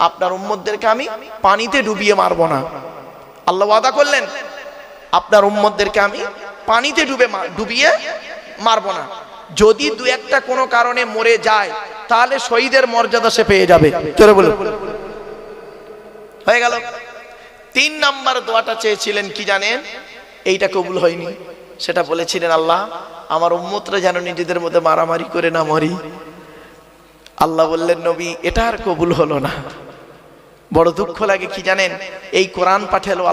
আপনার উম্মতদেরকে আমি পানিতে ডুবিয়ে মারবো না। আল্লাহ ওয়াদা করলেন, আপনার উম্মতদেরকে আমি পানিতে ডুবিয়ে মারবো না। যদি 2-1টা কোনো কারণে মরে যায়, তাহলে শহীদের মর্যাদা সে পেয়ে যাবে। চলে বলে হয়ে গেল। 3 নাম্বার দোয়াটা চেয়েছিলেন কি জানেন? এইটা কবুল হয়নি। সেটা বলেছিলেন, আল্লাহ আমার উম্মতরা যেন নিজেদের মধ্যে মারামারি করে না মরি। আল্লাহ বললেন, নবী এটা আর কবুল হলো না। বড় দুঃখ লাগে কি জানেন? এই কোরআন পাঠালো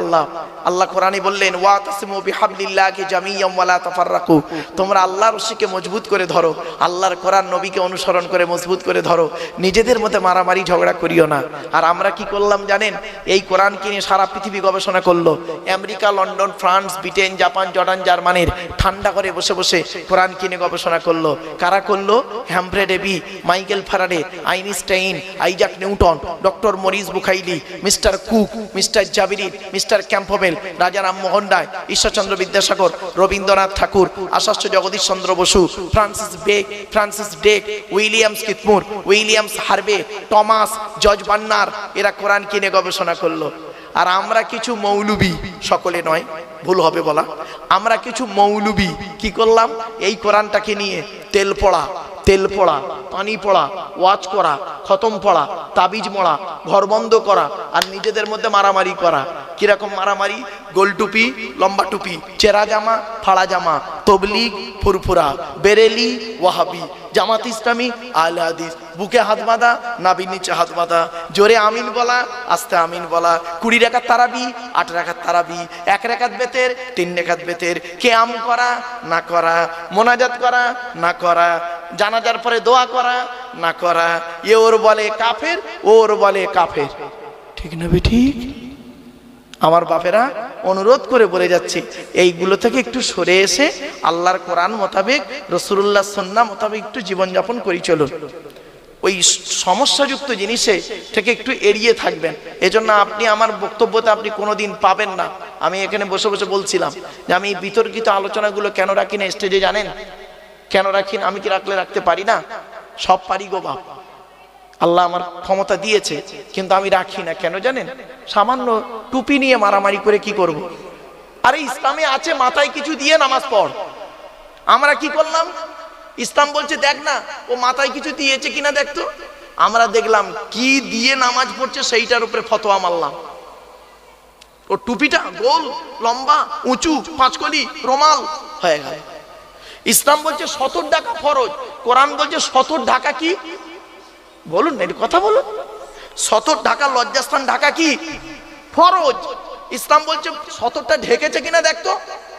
আল্লাহ কোরআনে বললেন, ওয়াতাসিমু বিহাবলিল্লাহি জামিয়াম ওয়া লা তাফাররাকু। তোমরা আল্লাহর রশিকে মজবুত করে ধরো, আল্লাহর কোরআন নবীকে অনুসরণ করে মজবুত করে ধরো, নিজেদের মধ্যে মারামারি ঝগড়া করিও না। আর আমরা কি করলাম জানেন? এই কোরআনকে নিয়ে সারা পৃথিবী গবেষণা করলো। America, London, France, Britain, Japan, Jordan, জার্মানির ঠান্ডা করে বসে বসে কোরআন কিনে গবেষণা করলো। কারা করলো? Humphry Davy, Michael Faraday, Einstein, Isaac Newton, doctor Maurice Bucaille, mister Cook, mister Jabiri, mister Campbell, Raja Rammohan Roy, Ishwarchandra Vidyasagar, Rabindranath Tagore, Acharya Jagadish Chandra Bose, Francis Drake, Williams Keith Moore, Williams Harvey, Thomas, George Bernard, এরা কোরআন কিনে গবেষণা করলো। আর আমরা কিছু মৌলবি, সকলে নয়, ভুল হবে বলা, আমরা কিছু মৌলবি কি করলাম? এই কোরআনটাকে নিয়ে তেল পড়া, পানি পড়া, ওয়াজ করা, খতম পড়া, তাবিজ মরা, ঘর বন্ধ করা, আর নিজেদের মধ্যে মারামারি করা। কিরকম মারামারি? গোল টুপি, লম্বা টুপি, চেরা জামা, ফাড়া জামা, তবলিগ, ফুরফুরা, বেরেলি, ওয়াহাবি, জামাত ইসলামী, আহলে হাদিস, বুকে হাত বাঁধা, নাভির নিচে হাত বাঁধা, জোরে আমিন বলা, আস্তে আমিন বলা, 20 রাকাত তারাবি, 8 রাকাত তারাবি, 1 রাকাত বেতের, 3 রাকাত বেতের, কিয়াম করা না করা, মোনাজাত করা না করা, জানাজার পরে দোয়া করা না করা। এ ওর বলে কাফের, ওর বলে কাফের, ঠিক না ঠিক? আমার বাপেরা অনুরোধ করে বলে যাচ্ছে, এইগুলো থেকে একটু সরে এসে আল্লাহর কোরআন মোতাবেক, রাসূলুল্লাহ সুন্নাহ মোতাবেক একটু জীবনযাপন করি চলুন। ওই সমস্যাযুক্ত জিনিসে থেকে একটু এড়িয়ে থাকবেন। এজন্য আপনি আমার বক্তব্যতে আপনি কোনোদিন পাবেন না। আমি এখানে বসে বসে বলছিলাম যে আমি এই বিতর্কিত আলোচনাগুলো কেন রাখি না স্টেজে, জানেন কেন রাখি না? আমি কি রাখতে পারি না? সব পারি গো বাপ, আল্লাহ আমার ক্ষমতা দিয়েছে, কিন্তু আমি রাখি না। কেন জানেন? সামান্য টুপি নিয়ে মারামারি করে কি করব? আরে ইসলামে আছে মাথায় কিছু দিয়ে নামাজ পড়। আমরা কি করলাম? ইসলাম বলছে দেখ না ও মাথায় কিছু দিয়েছে কিনা দেখতো। আমরা দেখলাম কি দিয়ে নামাজ পড়ছে, সেইটার উপরে ফতোয়া মারলাম। ও টুপিটা গোল লম্বা উঁচু পাঁচকলি রুমাল হয়ে গেল। ইসলাম বলছে 70 ঢাকা ফরজ, কোরআন বলছে 70 ঢাকা কি? বলুন না, এটা কথা বলুন। 70 ঢাকা লজ্জাস্থান ঢাকা কি? ফরজ। ইসলাম বলছে 70টা ঢেকেছে কিনা দেখতো,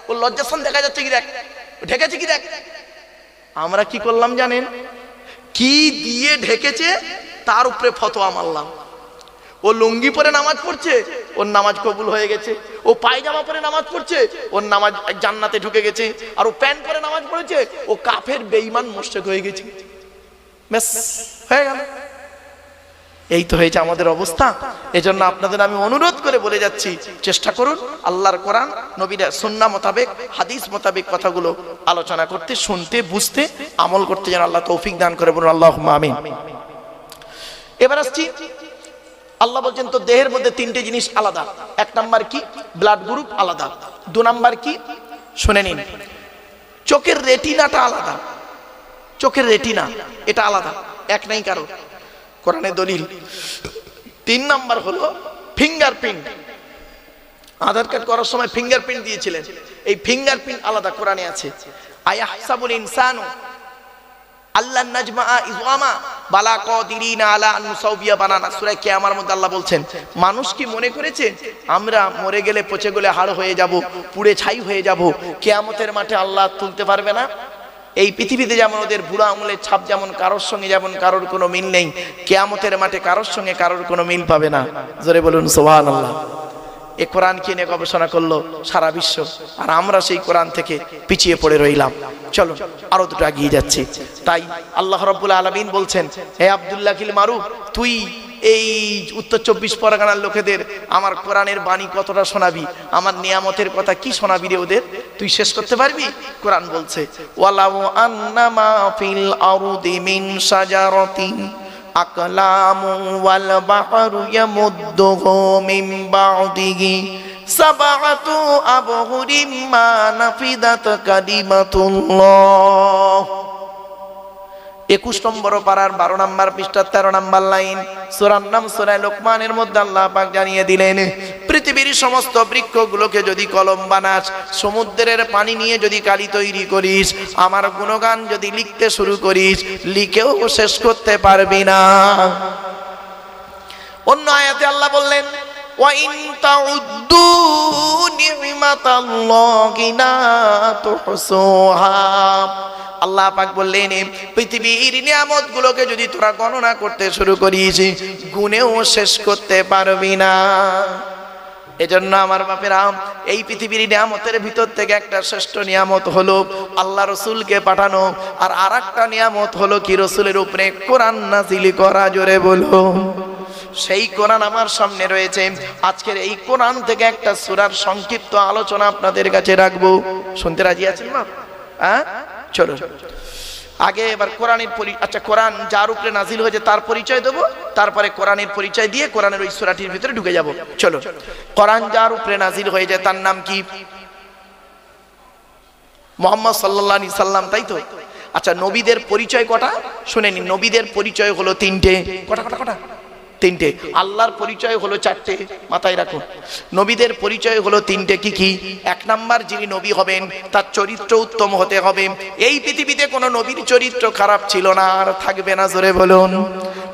ও লজ্জাস্থান দেখা যাচ্ছে কি দেখ, ঢেকেছে কি দেখ। আমরা কি করলাম জানেন? কি দিয়ে ঢেকেছে তার উপরে ফতোয়া মারলাম। ও লুঙ্গি পরে নামাজ পড়ছে, ওর নামাজ কবুল হয়ে গেছে। ও পায়জামা পরে নামাজ পড়ছে, ওর নামাজ জান্নাতে ঢুকে গেছে। আর ও প্যান্ট পরে নামাজ পড়েছে, ও কাফের বেঈমান মুশরিক হয়ে গেছে। ব্যাস হয়ে গেল। এই তো হয়েছে আমাদের অবস্থা। এজন্য আপনাদের আমি অনুরোধ করে বলে যাচ্ছি, চেষ্টা করুন আল্লাহর কোরআন নবীর সুন্নাহ মোতাবেক হাদিস মোতাবেক কথাগুলো আলোচনা করতে, শুনতে, বুঝতে, আমল করতে যেন আল্লাহ তৌফিক দান করে। বলুন আল্লাহুম্মা আমিন। এবার আসছি, আল্লাহ বলছেন তো দেহের মধ্যে 3টে জিনিস আলাদা। 1 নাম্বার কি? ব্লাড গ্রুপ আলাদা। 2 নাম্বার কি? শুনে নিন, চোখের রেটিনাটা আলাদা। চোখের রেটিনা এটা আলাদা, এক নাই কারো, কোরআনে দলিল। 3 নাম্বার হলো ফিঙ্গারপ্রিন্ট। আধার কার্ড করার সময় ফিঙ্গারপ্রিন্ট দিয়েছিলেন, এই ফিঙ্গারপ্রিন্ট আলাদা, কোরআনে আছে। আয়াহসাবুল ইনসানু আল্লাহ নাজমা ইজওয়ামা বালা কাদিরিনা আলা আন নুসাউবিয়া বানানা। সূরা কিয়ামার মধ্যে আল্লাহ বলছেন, মানুষ কি মনে করেছে আমরা মরে গেলে পচে গেলে হাড় হয়ে যাব, পুড়ে ছাই হয়ে যাব, কিয়ামতের মাঠে আল্লাহ তুলতে পারবে না? এই পৃথিবীতে যেমন ওদের বুড়া আঙুলের ছাপ যেমন কারোর সঙ্গে যেমন কারোর কোনো মিল নেই, কিয়ামতের মাঠে কারোর সঙ্গে কারোর কোনো মিল পাবে না। জোরে বলুন সুবহানাল্লাহ। এই কোরআন কি নিয়ে গবেষণা করলো সারা বিশ্ব, আর আমরা সেই কোরআন থেকে পিছিয়ে পড়ে রইলাম। চলো আরো দুটো এগিয়ে যাচ্ছি। তাই আল্লাহ রাব্বুল আলামিন বলছেন, হে আব্দুল্লাহ কিল মারুফ, তুই এই উত্তর 24 পরগনার লোকেদের আমার কোরআনের বাণী কতটা শোনাবি, আমার নিয়ামতের কথা কি শোনাবি রে ওদের? তুই শেষ করতে পারবি? কোরআন বলছে, ওয়ালাউ আন্নামা ফিল আরদি মিন শাজারাতিন আকলামু ওয়াল বাহরু ইয়ামুদ্দুহু মিন বা'দিহি সাবআতু আবহুরিম মা নাফিদাত কালিমাতুল্লাহ। 21 নম্বর পারার 12 নম্বর পৃষ্ঠা 13 নম্বর লাইন, সূরার নাম সূরা লোকমানের মধ্যে আল্লাহ পাক জানিয়ে দিলেন, পৃথিবীর সমস্ত বৃক্ষগুলোকে যদি কলম বানাস, সমুদ্রের পানি নিয়ে যদি কালি তৈরি করিস, আমার গুণগান যদি লিখতে শুরু করিস, লিখেও শেষ করতে পারবি না। অন্য আয়াতে আল্লাহ বললেন, ওয়া ইন তাউদ্দু নি'মাতাল্লাহি লা তুহসুহা। আল্লাহ পাক বললেন, পৃথিবীর নিয়ামতগুলোকে যদি তোরা গণনা করতে শুরু করিস, গুণেও শেষ করতে পারবি না। এজন্য আমার বাপেরা, এই পৃথিবীর নিয়ামতের ভিতর থেকে একটা শ্রেষ্ঠ নিয়ামত হলো আল্লাহ রসুলকে পাঠানো, আর আরেকটা নিয়ামত হলো কি? রসুলের উপরে কোরআন নাযিল করা। জোরে বলো। সেই কোরআন আমার সামনে রয়েছে। আজকের এই কোরআন থেকে একটা সূরার সংক্ষিপ্ত আলোচনা আপনাদের কাছে রাখবো। শুনতে রাজি আছেন না? হ্যাঁ, চলো আগে এবার কোরআনের আচ্ছা, কোরআন যার উপরে নাজিল হয়েছে তার পরিচয় দেবো, তারপরে কোরআনের পরিচয় দিয়ে কোরআনের ওই সূরাটির ভিতরে ঢুকে যাব। চলো, কোরআন যার উপরে নাজিল হয়েছে তার নাম কি? মুহাম্মদ সাল্লাল্লাহু আলাইহি সাল্লাম, তাই তো? আচ্ছা, নবীদের পরিচয় কটা শুনে নিন। নবীদের পরিচয় হলো 3টে। কটা কটা কটা? 3টে। আল্লাহর পরিচয় হলো 4টে, মাথায় রাখুন। নবীদের পরিচয় হলো 3টে। কি কি? 1 নাম্বার, যিনি নবী হবেন তার চরিত্র উত্তম হতে হবে। এই পৃথিবীতে কোনো নবীর চরিত্র খারাপ ছিল না, আর থাকবে না। জোরে বলুন।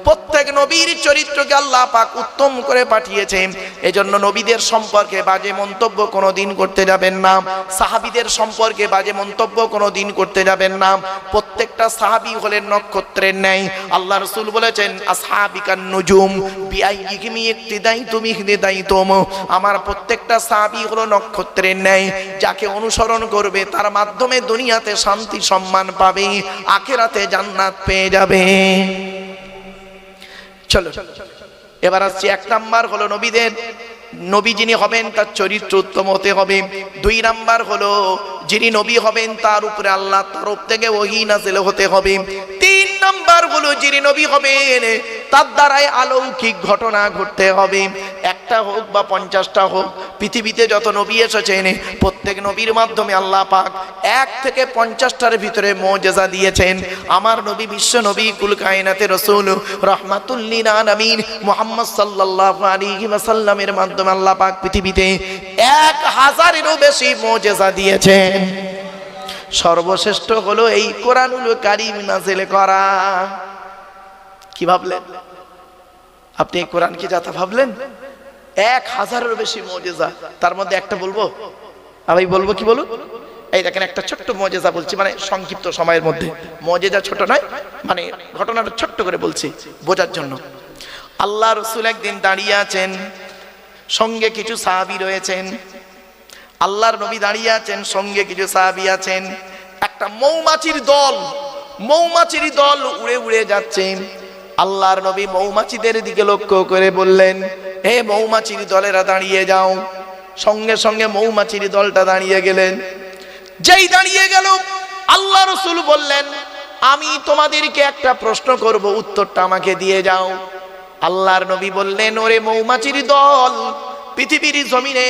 প্রত্যেক নবীর চরিত্রকে আল্লাহ পাক উত্তম করে পাঠিয়েছেন। এজন্য নবীদের সম্পর্কে বাজে মন্তব্য কোনোদিন করতে যাবেন না, সাহাবীদের সম্পর্কে বাজে মন্তব্য কোনোদিন করতে যাবেন না। প্রত্যেকটা সাহাবী হলেন নক্ষত্রের ন্যায়। আল্লাহ রাসূল বলেছেন, আসহাবিকান নুজুম বিআইয়িহিম ইক্তিদাইতুম ইহতিদাইতুম। আমার প্রত্যেকটা সাহাবী হলো নক্ষত্রের ন্যায়, যাকে অনুসরণ করবে তার মাধ্যমে দুনিয়াতে শান্তি সম্মান পাবে, আখিরাতে জান্নাত পেয়ে যাবে। চলো এবার আসছি। 1 নাম্বার হলো নবীদের, নবী যিনি হবেন তার চরিত্র উত্তম হতে হবে। 2 নাম্বার হলো যিনি নবী হবেন তার উপরে আল্লাহর তরফ থেকে ওহী নাযিল হতে হবে। 3 নাম্বার হলো যিনি নবী হবেন তার দ্বারাই অলৌকিক ঘটনা ঘটতে হবে। একটা হোক বা 50টা হোক, পৃথিবীতে যত নবী এসেছেন প্রত্যেক নবীর মাধ্যমে আল্লাহ পাক 1 থেকে 50টার ভিতরে মুজিজা দিয়েছেন। আমার নবী বিশ্ব নবী কুল কায়নাতের রাসূল রাহমাতুল লিল আলামিন মুহাম্মদ সাল্লাল্লাহু আলাইহি ওয়াসাল্লামের মাধ্যমে আল্লাহ পাক পৃথিবীতে 1000-এরও বেশি মুজিজা দিয়েছেন। সর্বশ্রেষ্ঠ হলো এই কোরআনুল কারীম নাযিল করা। কি ভাবলেন আপনি? এই কোরআন কি যাতা ভাবলেন? 1000-এরও বেশি মুজিজা, তার মধ্যে একটা বলবো? আমি বলবো, কি বলুন? এই দেখেন একটা ছোট্ট মুজিজা বলছি, মানে সংক্ষিপ্ত সময়ের মধ্যে। মুজিজা ছোট নয়, মানে ঘটনাটা ছোট্ট করে বলছি বোঝার জন্য। আল্লাহ রাসূল একদিন দাঁড়িয়ে আছেন, সঙ্গে কিছু সাহাবী রয়েছেন। আল্লাহর নবী দাঁড়িয়ে আছেন, সঙ্গে কিছু সাহাবী আছেন। একটা মৌমাছির দল উড়ে উড়ে যাচ্ছে। আল্লাহর নবী মৌমাছিদের দিকে লক্ষ্য করে বললেন, হে মৌমাছির দলেরা দাঁড়িয়ে যাও। সঙ্গে সঙ্গে মৌমাছির দলটা দাঁড়িয়ে গেলেন। যেই দাঁড়িয়ে গেল, আল্লাহ রাসূল বললেন, আমি তোমাদেরকে একটা প্রশ্ন করব, উত্তরটা আমাকে দিয়ে যাও। আল্লাহর নবী বললেন, ওরে মৌমাছির দল, পৃথিবীর জমিনে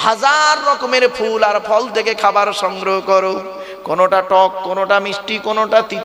1000 রকমের ফুল আর ফল থেকে খাবার সংগ্রহ করো। কোনোটা টক, কোনোটা মিষ্টি, কোনোটা তিতা।